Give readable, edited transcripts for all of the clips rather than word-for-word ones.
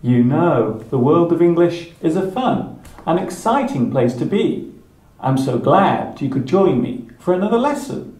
You know, the world of English is a fun and exciting place to be. I'm so glad you could join me for another lesson.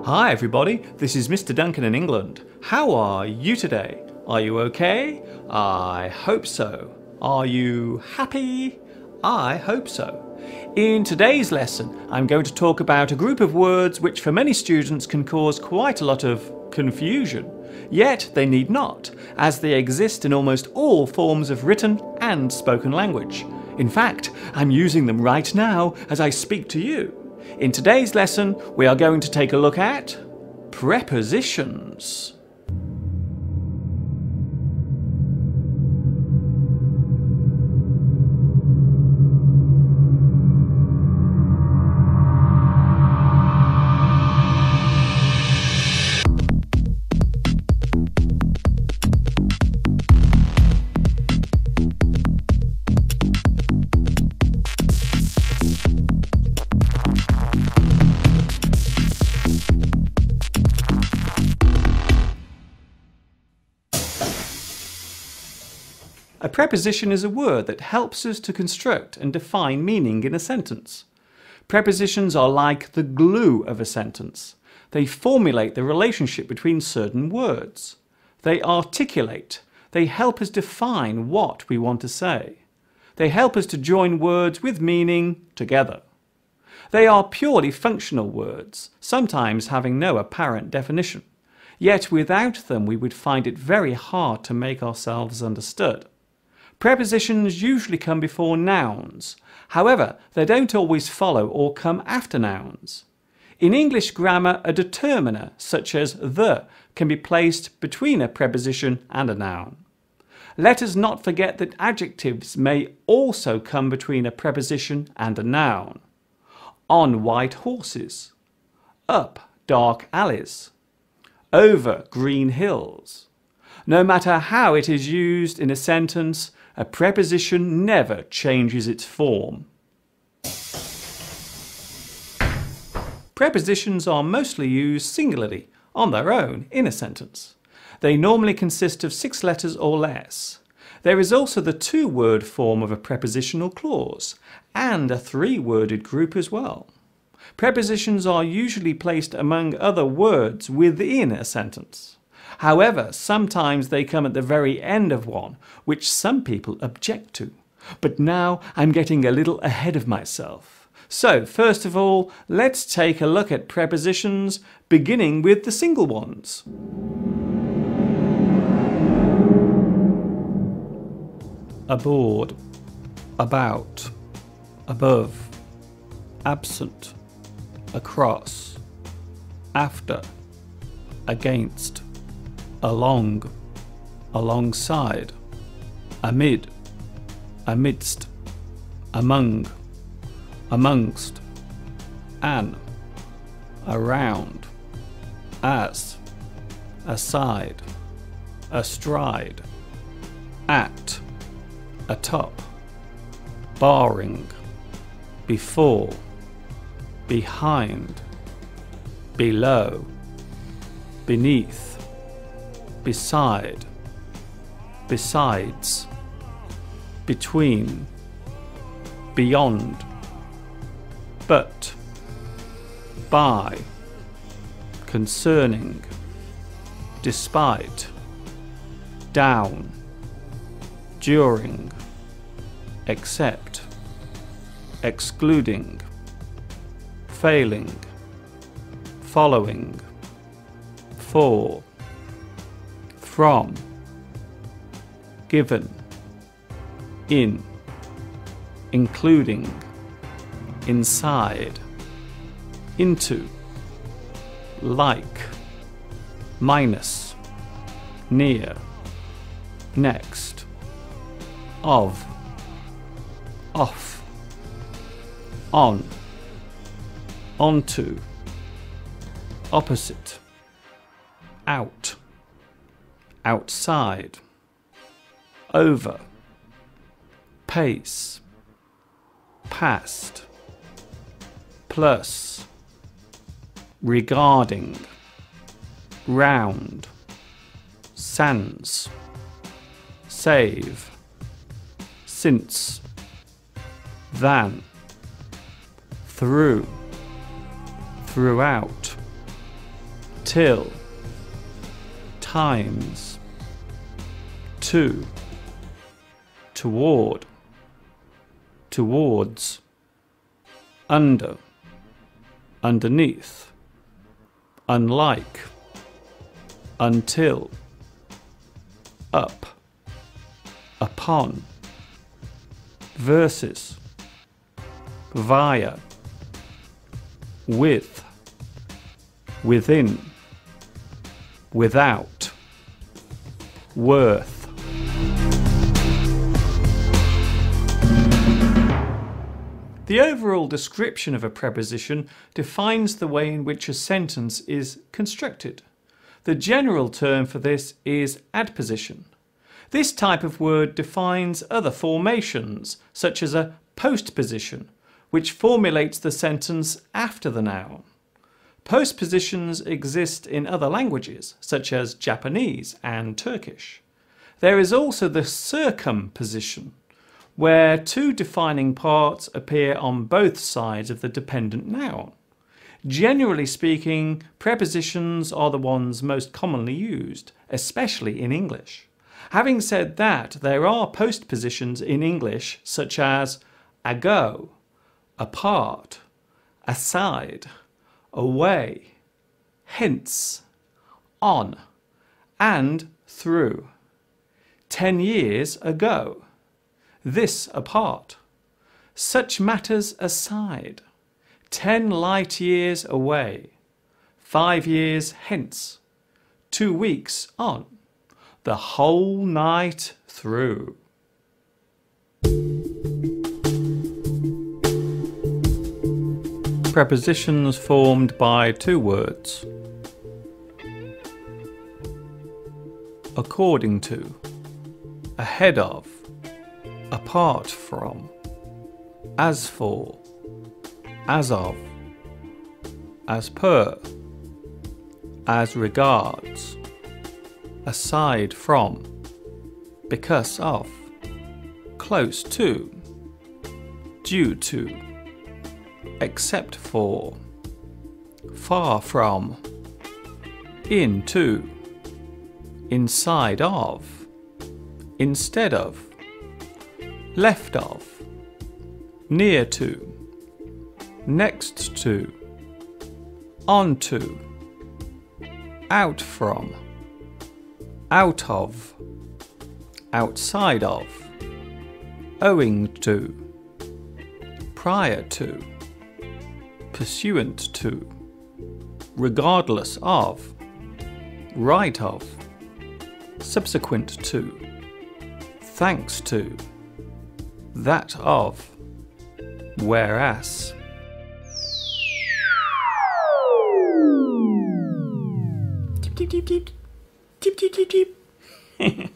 Hi everybody, this is Mr. Duncan in England. How are you today? Are you okay? I hope so. Are you happy? I hope so. In today's lesson, I'm going to talk about a group of words which for many students can cause quite a lot of confusion. Yet they need not, as they exist in almost all forms of written and spoken language. In fact, I'm using them right now as I speak to you. In today's lesson, we are going to take a look at prepositions. A preposition is a word that helps us to construct and define meaning in a sentence. Prepositions are like the glue of a sentence. They formulate the relationship between certain words. They articulate. They help us define what we want to say. They help us to join words with meaning together. They are purely functional words, sometimes having no apparent definition. Yet without them we would find it very hard to make ourselves understood. Prepositions usually come before nouns. However, they don't always follow or come after nouns. In English grammar, a determiner, such as the, can be placed between a preposition and a noun. Let us not forget that adjectives may also come between a preposition and a noun. On white horses, up dark alleys, over green hills. No matter how it is used in a sentence, a preposition never changes its form. Prepositions are mostly used singularly, on their own, in a sentence. They normally consist of 6 letters or less. There is also the 2-word form of a prepositional clause, and a 3-worded group as well. Prepositions are usually placed among other words within a sentence. However, sometimes they come at the very end of one, which some people object to. But now I'm getting a little ahead of myself. So, first of all, let's take a look at prepositions, beginning with the single ones. Aboard, about, above, absent, across, after, against, along, alongside, amid, amidst, among, amongst, an, around, as, aside, astride, at, atop, barring, before, behind, below, beneath, beside, besides, between, beyond, but, by, concerning, despite, down, during, except, excluding, failing, following, for, from, given, in, including, inside, into, like, minus, near, next, of, off, on, onto, opposite, out, outside, over, pace, past, plus, regarding, round, sans, save, since, than, through, throughout, till, times, to, toward, towards, under, underneath, unlike, until, up, upon, versus, via, with, within, without, worth. The overall description of a preposition defines the way in which a sentence is constructed. The general term for this is adposition. This type of word defines other formations, such as a postposition, which formulates the sentence after the noun. Postpositions exist in other languages, such as Japanese and Turkish. There is also the circumposition, where two defining parts appear on both sides of the dependent noun. Generally speaking, prepositions are the ones most commonly used, especially in English. Having said that, there are postpositions in English such as ago, apart, aside, away, hence, on, and through. 10 years ago. This apart. Such matters aside. 10 light years away. 5 years hence. 2 weeks on. The whole night through. Prepositions formed by two words. According to, ahead of, apart from, as for, as of, as per, as regards, aside from, because of, close to, due to, except for, far from, into, inside of, instead of, left of, near to, next to, onto, out from, out of, outside of, owing to, prior to, pursuant to, regardless of, right of, subsequent to, thanks to, that of, whereas. Deep, deep, deep, deep. Deep, deep, deep, deep.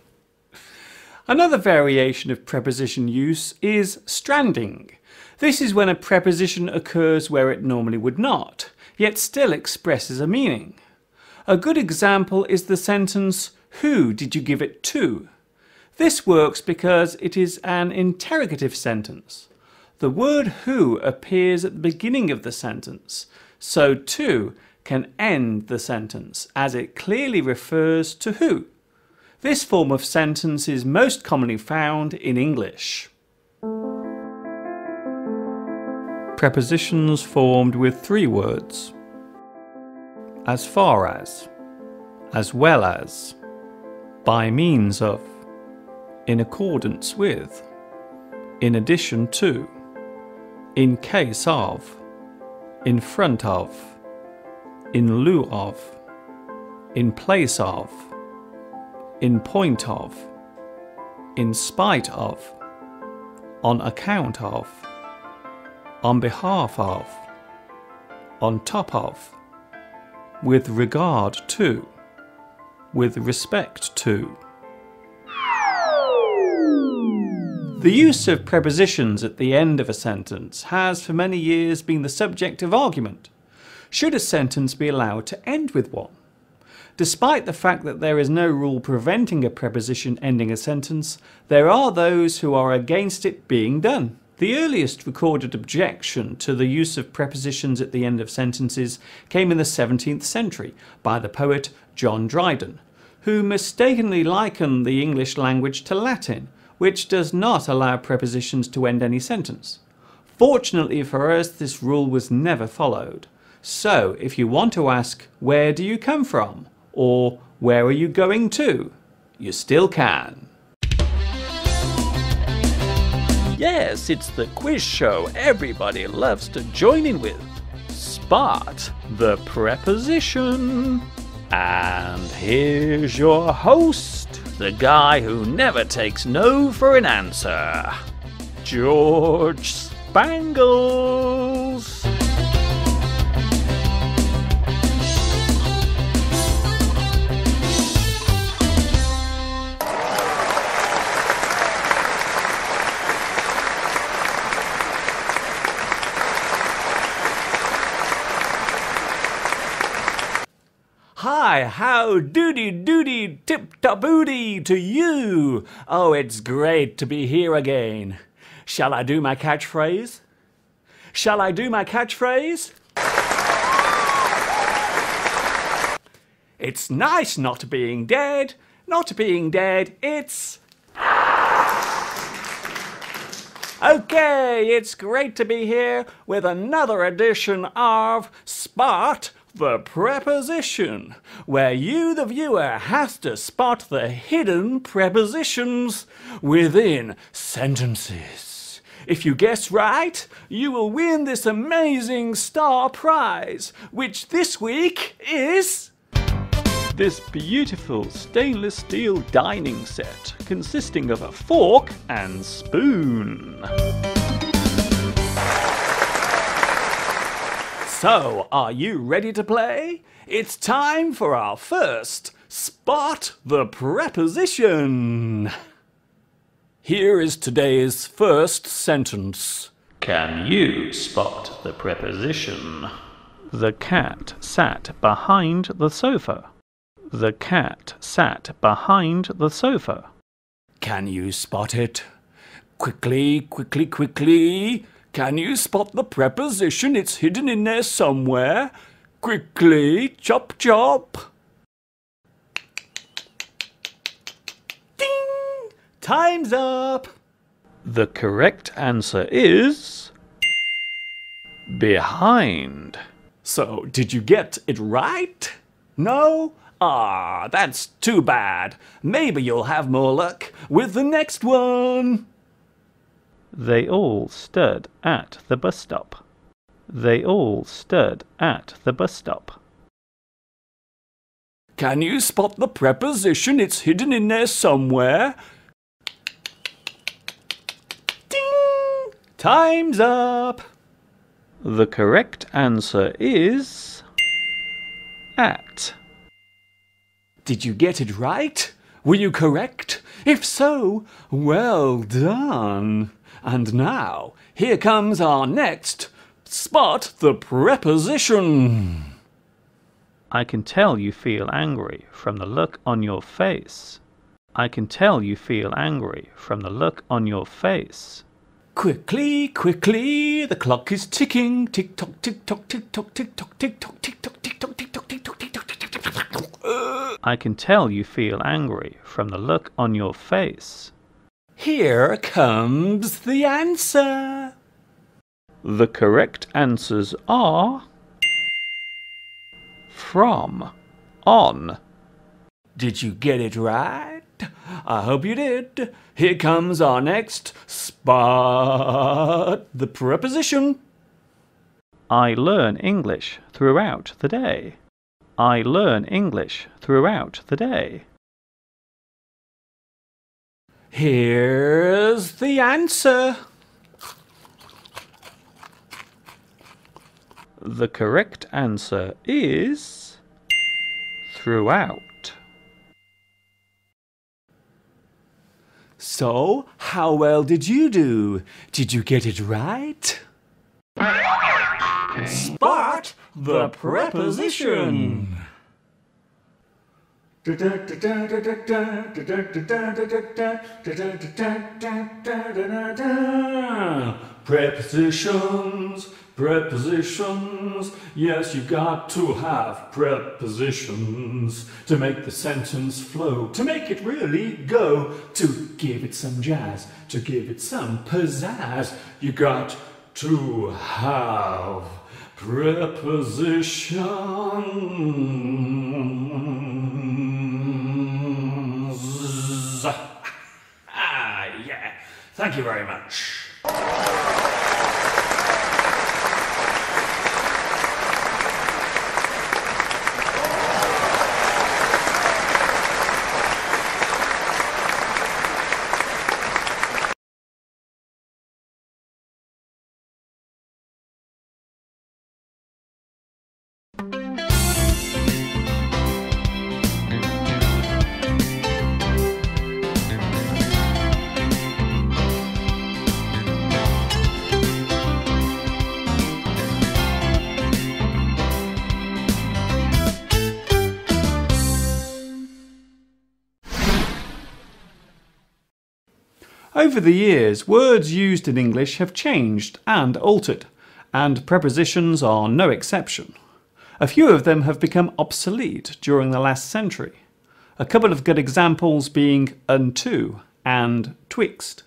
Another variation of preposition use is stranding. This is when a preposition occurs where it normally would not, yet still expresses a meaning. A good example is the sentence, "Who did you give it to?" This works because it is an interrogative sentence. The word who appears at the beginning of the sentence, so to can end the sentence as it clearly refers to who. This form of sentence is most commonly found in English. Prepositions formed with three words. As far as well as, by means of, in accordance with, in addition to, in case of, in front of, in lieu of, in place of, in point of, in spite of, on account of, on behalf of, on top of, with regard to, with respect to. The use of prepositions at the end of a sentence has for many years been the subject of argument. Should a sentence be allowed to end with one? Despite the fact that there is no rule preventing a preposition ending a sentence, there are those who are against it being done. The earliest recorded objection to the use of prepositions at the end of sentences came in the 17th century by the poet John Dryden, who mistakenly likened the English language to Latin, which does not allow prepositions to end any sentence. Fortunately for us, this rule was never followed. So, if you want to ask, "Where do you come from?" or "Where are you going to?" you still can. Yes, it's the quiz show everybody loves to join in with. Spot the preposition. And here's your host, the guy who never takes no for an answer, George Spangles. Hi, how doody tip-top-booty to you? Oh, it's great to be here again. Shall I do my catchphrase? Shall I do my catchphrase? It's nice not being dead. Not being dead, it's... Okay, it's great to be here with another edition of Spot the Preposition, where you, the viewer, has to spot the hidden prepositions within sentences. If you guess right, you will win this amazing star prize, which this week is this beautiful stainless steel dining set consisting of a fork and spoon. So, are you ready to play? It's time for our first Spot the Preposition. Here is today's first sentence. Can you spot the preposition? The cat sat behind the sofa. The cat sat behind the sofa. Can you spot it? Quickly, quickly, quickly. Can you spot the preposition? It's hidden in there somewhere. Quickly, chop, chop. Ding! Time's up. The correct answer is behind. So, did you get it right? No? Ah, that's too bad. Maybe you'll have more luck with the next one. They all stood at the bus stop. They all stood at the bus stop. Can you spot the preposition? It's hidden in there somewhere. Ding! Time's up. The correct answer is at. Did you get it right? Were you correct? If so, well done. And now, here comes our next Spot the Preposition. I can tell you feel angry from the look on your face. I can tell you feel angry from the look on your face. Quickly, quickly, the clock is ticking. Tick-tock, tick-tock, tick-tock, tick-tock, tick-tock, tick-tock, tick-tock, tick-tock, tick-tock, tick-tock, tick-tock. I can tell you feel angry from the look on your face. Here comes the answer. The correct answers are from, on. Did you get it right? I hope you did. Here comes our next Spot the Preposition. I learn English throughout the day. I learn English throughout the day. Here's the answer. The correct answer is throughout. So, how well did you do? Did you get it right? Spot the preposition. Prepositions, prepositions. Yes, you got to have prepositions to make the sentence flow, to make it really go, to give it some jazz, to give it some pizzazz. You got to have prepositions. Yeah. Thank you very much. Over the years, words used in English have changed and altered, and prepositions are no exception. A few of them have become obsolete during the last century. A couple of good examples being unto and twixt.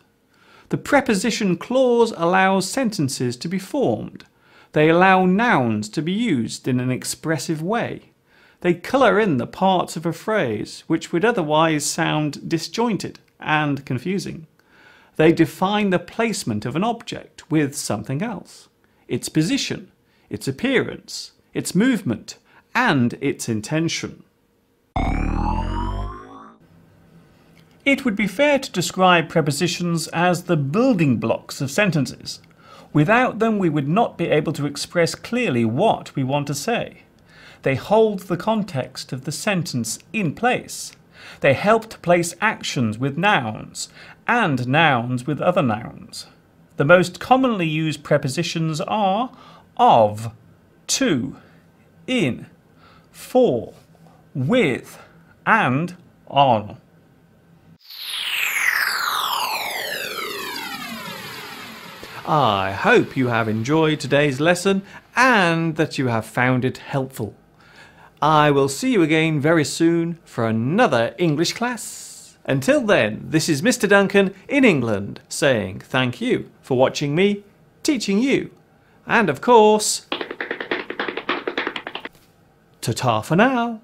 The preposition clause allows sentences to be formed. They allow nouns to be used in an expressive way. They colour in the parts of a phrase which would otherwise sound disjointed and confusing. They define the placement of an object with something else, its position, its appearance, its movement, and its intention. It would be fair to describe prepositions as the building blocks of sentences. Without them, we would not be able to express clearly what we want to say. They hold the context of the sentence in place. They help to place actions with nouns and nouns with other nouns. The most commonly used prepositions are of, to, in, for, with, and on. I hope you have enjoyed today's lesson and that you have found it helpful. I will see you again very soon for another English class. Until then, this is Mr. Duncan in England saying thank you for watching me, teaching you, and of course, ta-ta for now.